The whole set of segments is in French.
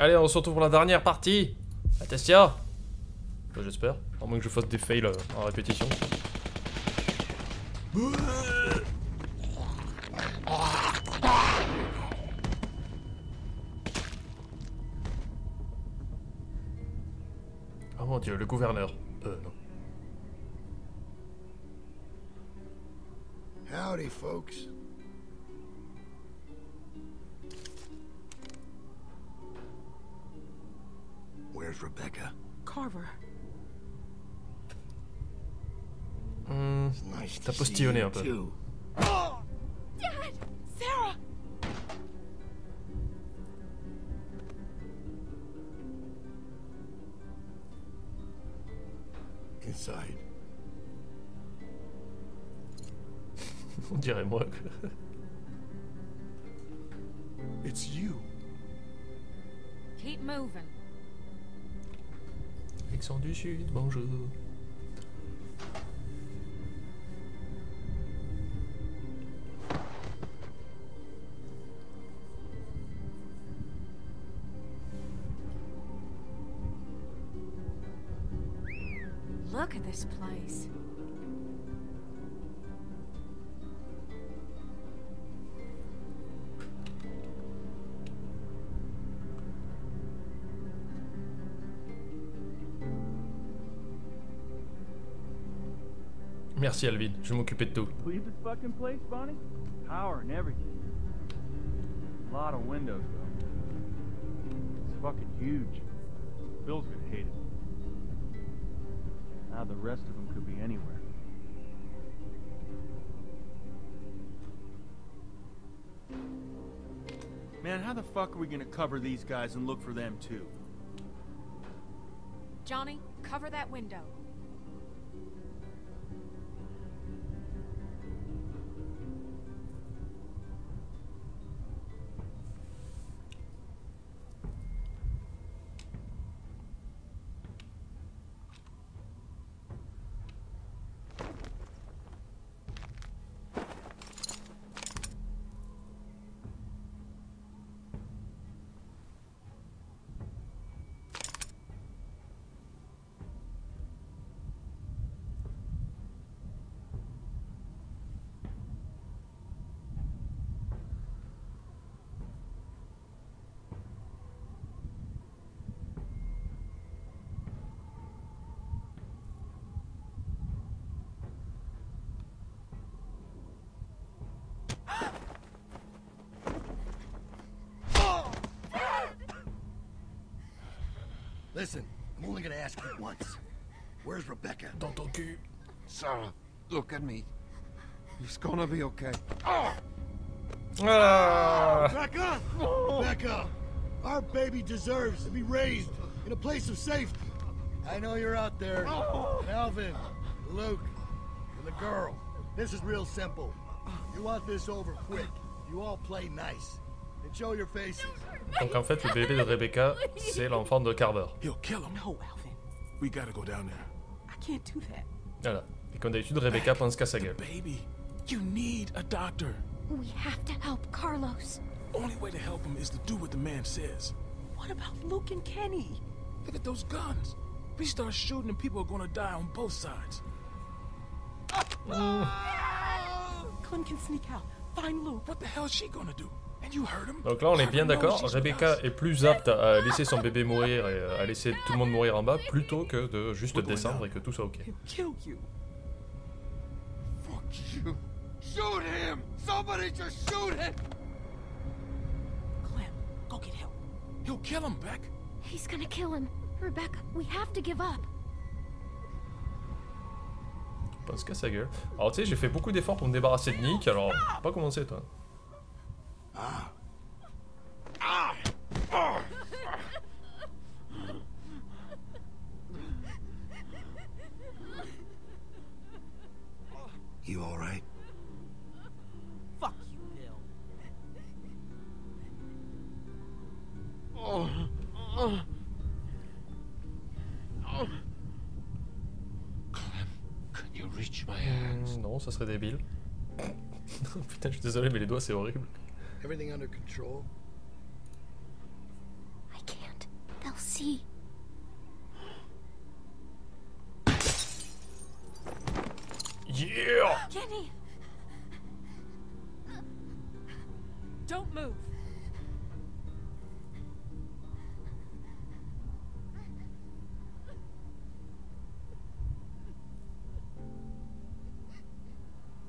Allez, on se retrouve pour la dernière partie. Atestia. J'espère. À moins que je fasse des fails en répétition. Oh mon dieu, le gouverneur. Non. Howdy, folks. Where's Rebecca? Carver. It's nice T'as to see postillonné you un peu. too. Dad! Sarah! Inside. On dirait moi que... It's you. Keep moving. Accent du Sud, bonjour. Look at this place. Merci Alvin, je vais m'occuper de tout. Believe this fucking place, Bonnie? Power and everything. A lot of windows, though. It's fucking huge. Bill's gonna hate it. Now the rest of them could be anywhere. Man, how the fuck are we gonna cover these guys and look for them too? Johnny, cover that window. Listen, I'm only gonna ask you once. Where's Rebecca? Dans ton cul. Sarah, look at me. It's gonna be okay. Ah. Rebecca! Rebecca! Our baby deserves to be raised in a place of safety. I know you're out there. Alvin, Luke, and the girl. This is real simple. You want this over quick. You all play nice. And show your faces. Donc en fait, le bébé de Rebecca, c'est l'enfant de Carver. He'll kill him. No, Alvin. We gotta go down there. I can't do that. Voilà. Et comme d'habitude, Rebecca pense qu'à sa gueule. Baby, you need a doctor. We have to help Carlos. Only way to help him is to do what the man says. What about Luke and Kenny? Look at those guns. If we start shooting and people are gonna die on both sides. Clem can sneak out. Find Luke. What the hell is she gonna do? And you heard him. Donc là, on est bien d'accord. Rebecca est plus apte à laisser son bébé mourir et à laisser tout le monde mourir en bas plutôt que de juste descendre et que tout soit ok. He'll kill you. Fuck you. Shoot him! Somebody just shoot him! Clem, go get help. He'll kill him, Beck. He's gonna kill him. Rebecca, we have to give up. Pense qu'à sa gueule. Alors tu sais, j'ai fait beaucoup d'efforts pour me débarrasser de Nick, alors pas commencer toi. You all right? Fuck you, Bill. Can you reach my hands? Non, ça serait débile. Putain, je suis désolé, mais les doigts c'est horrible. Everything under control? I can't. he? Yeah! Kenny! Don't move.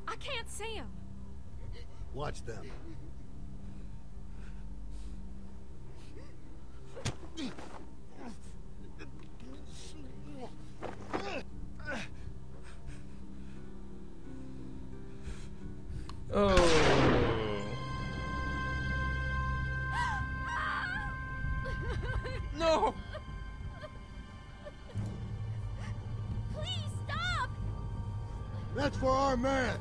I can't see him. Watch them. Oh. No! Please stop! That's for our man.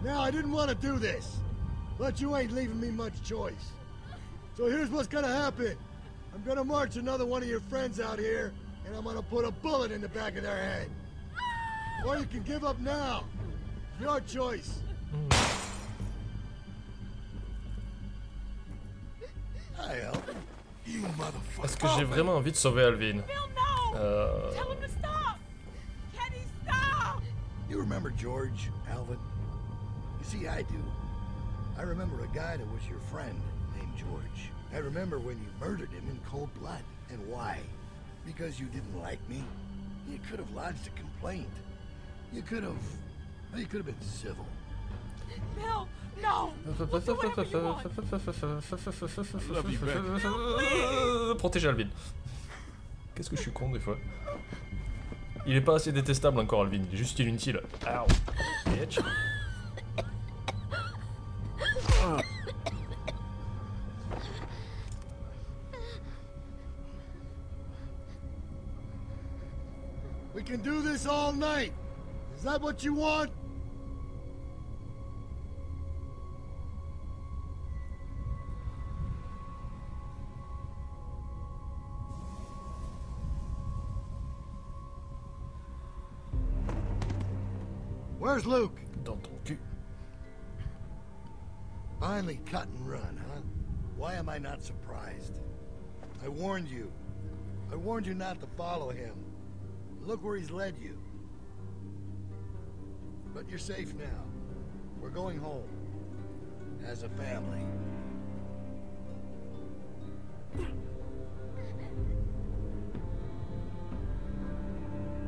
Now, I didn't want to do this, but you ain't leaving me much choice. So here's what's gonna happen. I'm gonna march another one of your friends out here, and I'm gonna put a bullet in the back of their head. Or you can give up now. Your choice. Hi, Alvin. You motherfucker. Est-ce que j'ai vraiment envie de sauver Alvin? Bill, no! Tell him to stop! Kenny, stop! You remember George, Alvin? You see, I do. I remember a guy that was your friend named George. I remember when you murdered him in cold blood. And why? Because you didn't like me? You could have lodged a complaint. You could have been civil. Bill, no! Do whatever you want. Love you back. Protéger Alvin. Qu'est-ce que je suis con des fois. Il est pas assez détestable encore Alvin, il est juste inutile. Ow. Bitch. We can do this all night. Is that what you want? Where's Luke? Dans ton cul. Finally cut and run, huh? Why am I not surprised? I warned you. I warned you not to follow him. Look where he's led you. But you're safe now. We're going home. As a family.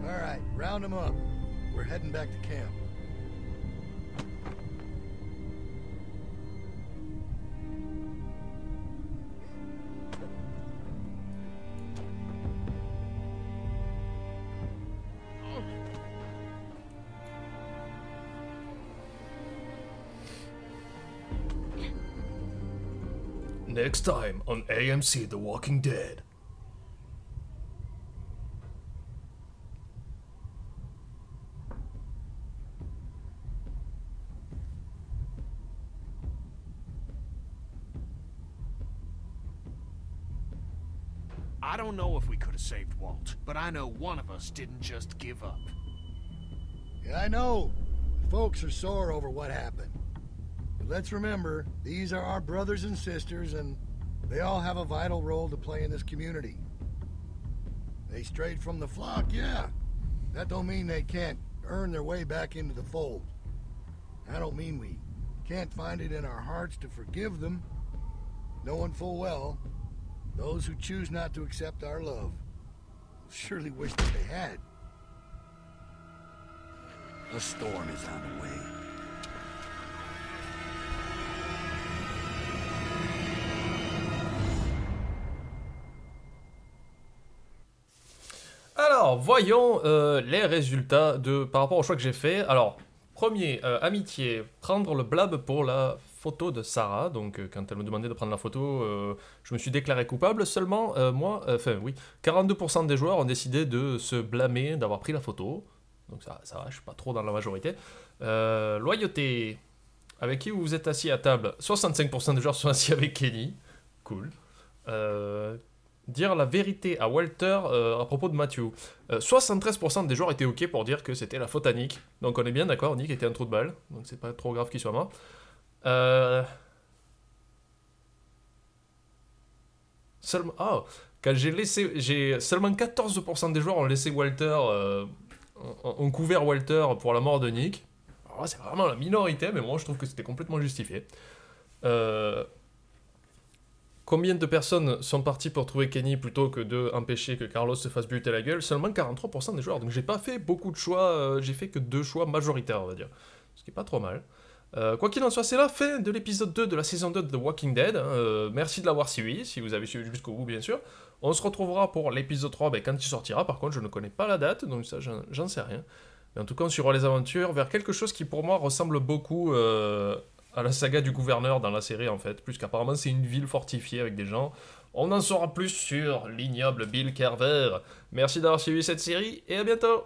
All right, round them up. We're heading back to camp. Next time on AMC The Walking Dead. I don't know if we could have saved Walt, but I know one of us didn't just give up. Yeah, I know. Folks are sore over what happened. But let's remember, these are our brothers and sisters, and they all have a vital role to play in this community. They strayed from the flock, yeah. That don't mean they can't earn their way back into the fold. I don't mean we can't find it in our hearts to forgive them, knowing full well those who choose not to accept our love surely wish that they had. A storm is on the way. Alors, voyons les résultats par rapport au choix que j'ai fait. Alors, premier, amitié, prendre le blab pour la photo de Sarah. Donc, quand elle me demandait de prendre la photo, je me suis déclaré coupable. Seulement, 42% des joueurs ont décidé de se blâmer d'avoir pris la photo. Donc ça va, je suis pas trop dans la majorité. Loyauté, avec qui vous vous êtes assis à table? 65% des joueurs sont assis avec Kenny. Cool. Dire la vérité à Walter à propos de Matthew. 73% des joueurs étaient ok pour dire que c'était la faute à Nick. Donc on est bien d'accord, Nick était un trou de balle. Donc c'est pas trop grave qu'il soit mort. Seulement... Oh, quand j'ai seulement 14% des joueurs ont laissé Walter, ont couvert Walter pour la mort de Nick. Alors là, c'est vraiment la minorité, mais moi je trouve que c'était complètement justifié. Combien de personnes sont parties pour trouver Kenny plutôt que de empêcher que Carlos se fasse buter la gueule? Seulement 43% des joueurs. Donc j'ai pas fait beaucoup de choix, j'ai fait que 2 choix majoritaires, on va dire. Ce qui est pas trop mal. Quoi qu'il en soit, c'est la fin de l'épisode 2 de la saison 2 de The Walking Dead. Merci de l'avoir suivi, si vous avez suivi jusqu'au bout, bien sûr. On se retrouvera pour l'épisode 3 quand il sortira. Par contre, je ne connais pas la date, donc ça, j'en sais rien. Mais en tout cas, on suivra les aventures vers quelque chose qui, pour moi, ressemble beaucoup à la saga du gouverneur dans la série, en fait. Plus qu'apparemment, c'est une ville fortifiée avec des gens. On en saura plus sur l'ignoble Bill Carver. Merci d'avoir suivi cette série, et à bientôt!